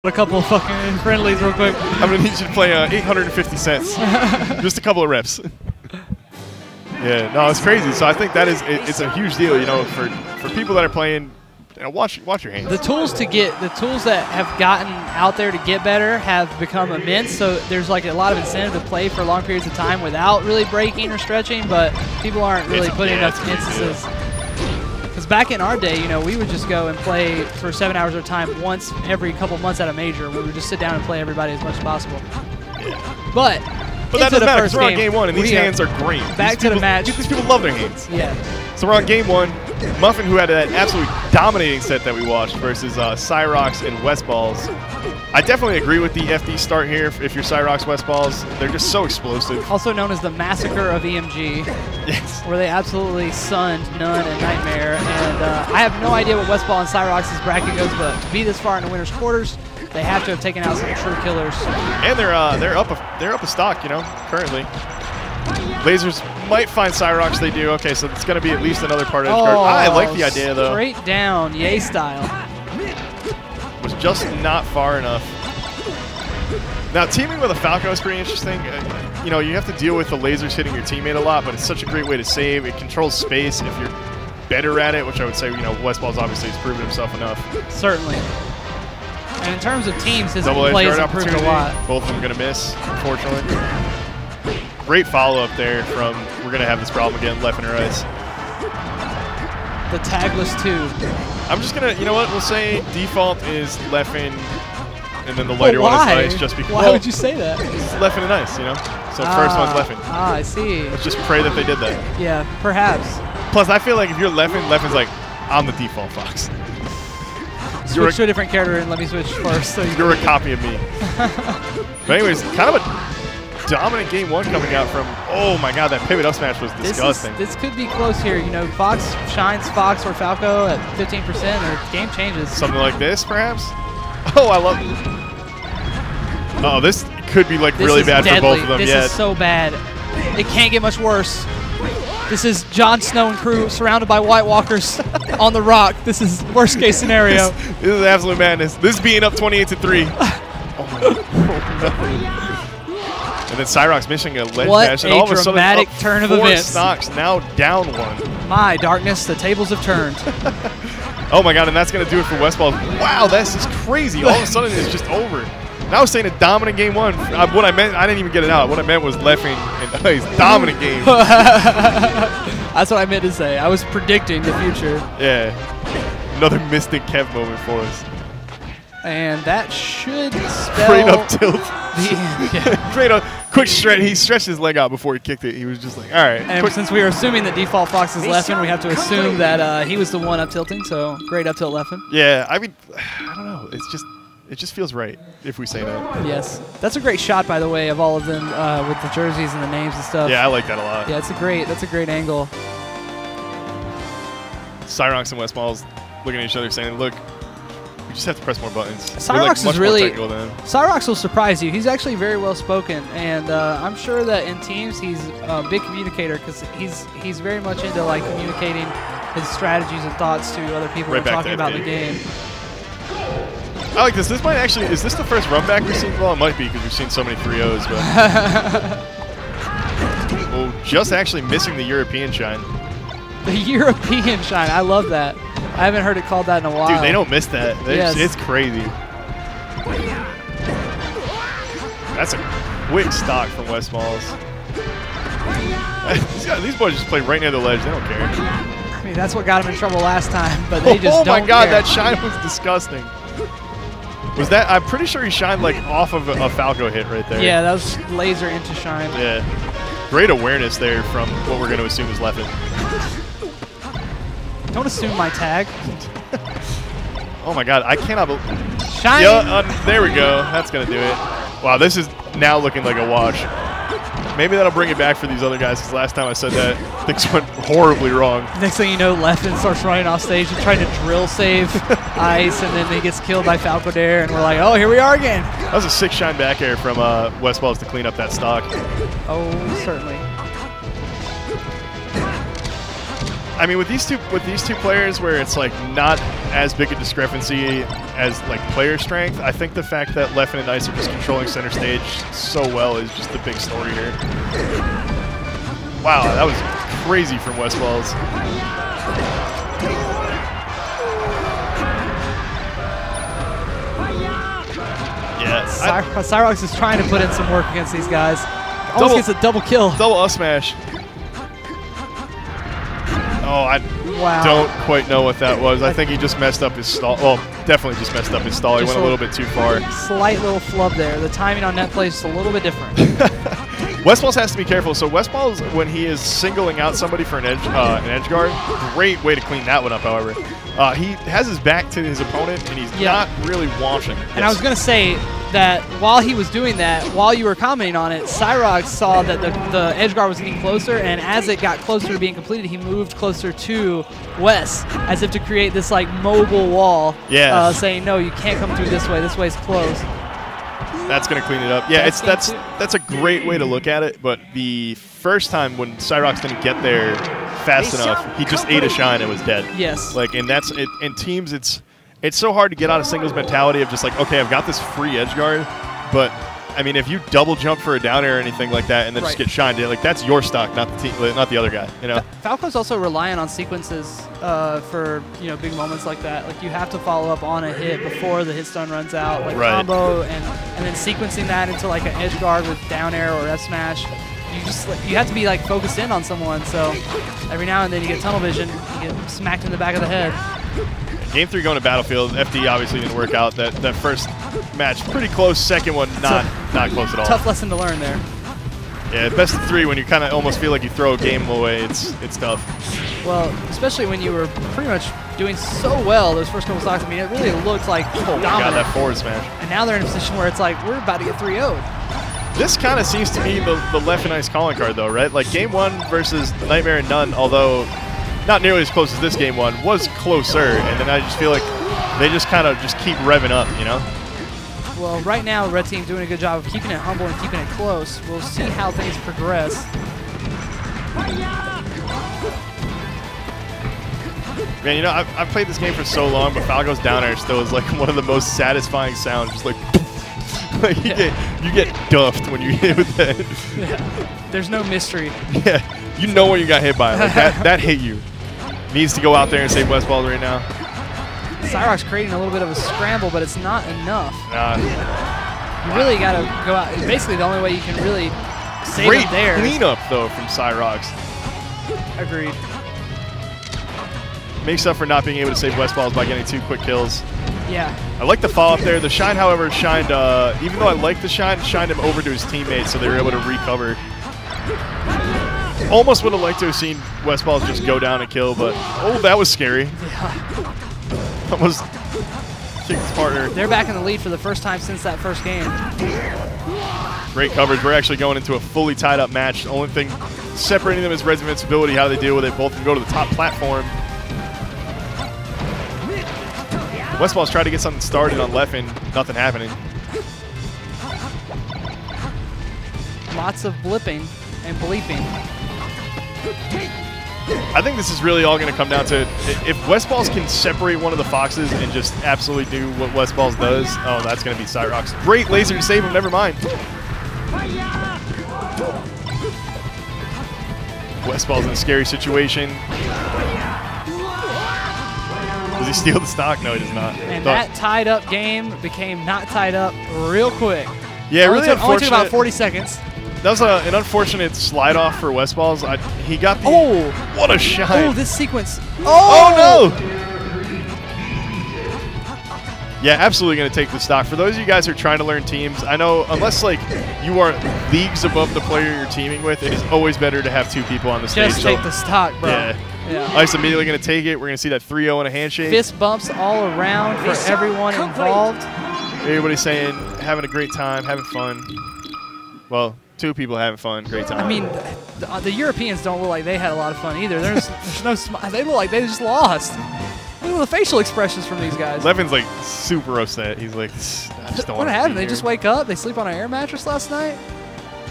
A couple of fucking friendlies real quick. I'm gonna need you to play 850 cents. Just a couple of reps. Yeah, no, it's crazy. So I think that is it's a huge deal, you know, for people that are playing. You know, watch your hands. The tools that have gotten out there to get better have become immense. So there's like a lot of incentive to play for long periods of time without really breaking or stretching. But people aren't really putting enough instances. Because back in our day, you know, we would just go and play for 7 hours at a time once every couple months at a major. We would just sit down and play everybody as much as possible. Yeah. But that doesn't matter because we're on game one, and these hands are great. Back to the match. These people love their hands. Yeah. So we're on game one. Muffin, who had that absolutely dominating set that we watched, versus Syroc and Westballz. I definitely agree with the FD start here if you're Syroc Westballz. They're just so explosive. Also known as the Massacre of EMG. Yes. Where they absolutely sunned Nun and Nightmare. And I have no idea what Westball and Syroc's bracket goes, but to be this far in the winner's quarters, they have to have taken out some true killers. And they're up a stock, you know, currently. Lasers might find Syroc, they do. Okay, so it's going to be at least another part of the card. I like the idea, though. Straight down, yay style. Was just not far enough. Now, teaming with a Falco is pretty interesting. You know, you have to deal with the lasers hitting your teammate a lot, but it's such a great way to save. It controls space if you're better at it, which I would say, you know, Westballz obviously has proven himself enough. Certainly. And in terms of teams, his play has improved a lot. Both of them going to miss, unfortunately. Great follow-up there from, we're going to have this problem again, Leffen or Ice. The tagless tube. I'm just going to, you know what, we'll say default is Leffen, and then the lighter one is Ice, just because. Why would you say that? It's Leffen and Ice, you know? So first one's Leffen. Ah, I see. Let's just pray that they did that. Yeah, perhaps. Plus, I feel like if you're Leffen, Leffen's like, I'm the default Fox. Switch to a different character and let me switch first. So you're a copy of me. But anyways, kind of a dominant game one coming out from, oh my god, that pivot up smash was disgusting. This could be close here. You know, Fox shines Fox or Falco at 15%, or game changes. Something like this, perhaps? Oh, I love it. Oh, this could be like really bad for both of them. This is so bad. It can't get much worse. This is Jon Snow and crew surrounded by White Walkers on the rock. This is worst case scenario. This is absolute madness. This is being up 28-3. Oh my god. And then Syroc's missing a ledge dash, and all of a sudden dramatic turn of events. 4 stocks, now down 1. My darkness, the tables have turned. Oh my god, and that's going to do it for Westballz. Wow, that's just crazy. All of a sudden it's just over. And I was saying a dominant game one. What I meant, I didn't even get it out. What I meant was Leffen and Ice. Dominant game. That's what I meant to say. I was predicting the future. Yeah. Another Mystic Kev moment for us. And that should spell straight up tilt. Yeah. Straight up. Quick stretch. He stretched his leg out before he kicked it. He was just like, all right. And since we are assuming that default Fox is Leffen, we have to assume that he was the one up tilting. So great up tilt Leffen. Yeah. I mean, I don't know. It just feels right if we say that. Yes. That's a great shot, by the way, of all of them with the jerseys and the names and stuff. Yeah, I like that a lot. Yeah, that's a great angle. Syroc and Westballz looking at each other saying, look, we just have to press more buttons. Syroc is really, Syroc will surprise you. He's actually very well spoken, and I'm sure that in teams he's a big communicator because he's very much into like communicating his strategies and thoughts to other people and talking about the game. I like this. This might actually, is this the first run back we've seen? Well, it might be because we've seen so many 3-0s, but. Oh, just actually missing the European shine. The European shine. I love that. I haven't heard it called that in a while. Dude, they don't miss that. Yes. It's crazy. That's a quick stock from Westballz. These boys just play right near the ledge. They don't care. I mean, that's what got them in trouble last time, but they just don't care. Oh my god, that shine was disgusting. Was that? I'm pretty sure he shined like off of a Falco hit right there. Yeah, that was laser into shine. Yeah. Great awareness there from what we're going to assume is Leffen. Don't assume my tag. Oh my god, I cannot believe. Shine! Yeah, there we go. That's going to do it. Wow, this is now looking like a wash. Maybe that'll bring it back for these other guys, because last time I said that, things went horribly wrong. Next thing you know, Leffen starts running off stage and trying to drill save Ice, and then he gets killed by Falco Dare, and we're like, oh, here we are again. That was a 6 shine back air from Westballz to clean up that stock. Oh, certainly. I mean, with these two players, where it's like not as big a discrepancy as like player strength, I think the fact that Leffen and Ice are just controlling center stage so well is just the big story here. Wow, that was crazy from Westballz. Yeah, Syroc is trying to put in some work against these guys. Almost gets a double kill. Double up smash. Oh, I don't quite know what that was. I think he just messed up his stall. Well, definitely just messed up his stall. He went a little bit too far. Slight little flub there. The timing on net play is just a little bit different. Westballz has to be careful. So Westballz, when he is singling out somebody for an edge guard, great way to clean that one up, however. He has his back to his opponent, and he's not really watching. And I was going to say that while he was doing that, while you were commenting on it, Syroc saw that the edge guard was getting closer, and as it got closer to being completed, he moved closer to Wes, as if to create this like mobile wall, saying, no, you can't come through this way. This way's closed. That's going to clean it up. Yeah, that's a great way to look at it, but the first time when Syroc's didn't get there fast enough, he just ate a shine and was dead. Yes. Like, and that's it. In teams, it's so hard to get out of singles mentality of just like, okay, I've got this free edge guard, but I mean, if you double jump for a down air or anything like that and then just get shined, like that's your stock, not the other guy. You know. Falco's also relying on sequences for big moments like that. Like you have to follow up on a hit before the hit stun runs out, like combo and then sequencing that into like an edge guard with down air or F smash. You have to be like focused in on someone. So every now and then you get tunnel vision, you get smacked in the back of the head. Game 3 going to Battlefield. FD obviously didn't work out. That first match pretty close. Second one not close at all. Tough lesson to learn there. Yeah, best of 3 when you kind of almost feel like you throw a game away. It's tough. Well, especially when you were pretty much doing so well those first couple stocks. I mean, it really looked like dominant. Got that forward smash. And now they're in a position where it's like we're about to get 3-0'd. This kind of seems to be the Leffen Ice calling card, though, right? Like Game 1 versus Nightmare and None, although not nearly as close as this Game 1, was closer. And then I just feel like they just kind of just keep revving up, you know? Well, right now, Red Team doing a good job of keeping it humble and keeping it close. We'll see how things progress. Man, you know, I've played this game for so long, but Falco's down air still is like one of the most satisfying sounds. Just like, like you get duffed when you hit with that. Yeah. There's no mystery. Yeah, you know when you got hit by it. Like that hit you. Needs to go out there and save Westballz right now. Syroc's creating a little bit of a scramble, but it's not enough. You really got to go out. Basically, the only way you can really save it there. Great cleanup, though, from Syroc. Agreed. Makes up for not being able to save Westballz by getting 2 quick kills. Yeah. I like the follow-up there. The shine, however, shined, even though I like the shine, shined him over to his teammates, so they were able to recover. Almost would have liked to have seen Westballz just go down and kill, but oh, that was scary. Yeah. Almost kicked his partner. They're back in the lead for the first time since that first game. Great coverage. We're actually going into a fully tied up match. The only thing separating them is Red's invincibility, how they deal with it. Both can go to the top platform. Westballz tried to get something started on Leffen. Nothing happening. Lots of blipping and bleeping. I think this is really all going to come down to if Westballz can separate one of the Foxes and just absolutely do what Westballz does. Oh, that's going to be Syroc's. Great laser to save him. Never mind. Westballz in a scary situation. Does he steal the stock? No, he does not. And that tied up game became not tied up real quick. Yeah, really unfortunate. Only took about 40 seconds. That was an unfortunate slide off for Westballz. He got the... Oh! What a shot. Oh, this sequence. Oh, no! Yeah, absolutely going to take the stock. For those of you guys who are trying to learn teams, I know unless like you are leagues above the player you're teaming with, it is always better to have 2 people on the stage. Just take the stock, bro. Yeah. Ice immediately going to take it. We're going to see that 3-0 and a handshake. Fist bumps all around for everyone involved. Everybody's saying having a great time, having fun. Well, 2 people having fun, great time. I mean, the Europeans don't look like they had a lot of fun either. There's no smile. They look like they just lost. Look at the facial expressions from these guys. Leffen's like super upset. He's like, I just don't want to. What happened? They just wake up? They sleep on an air mattress last night?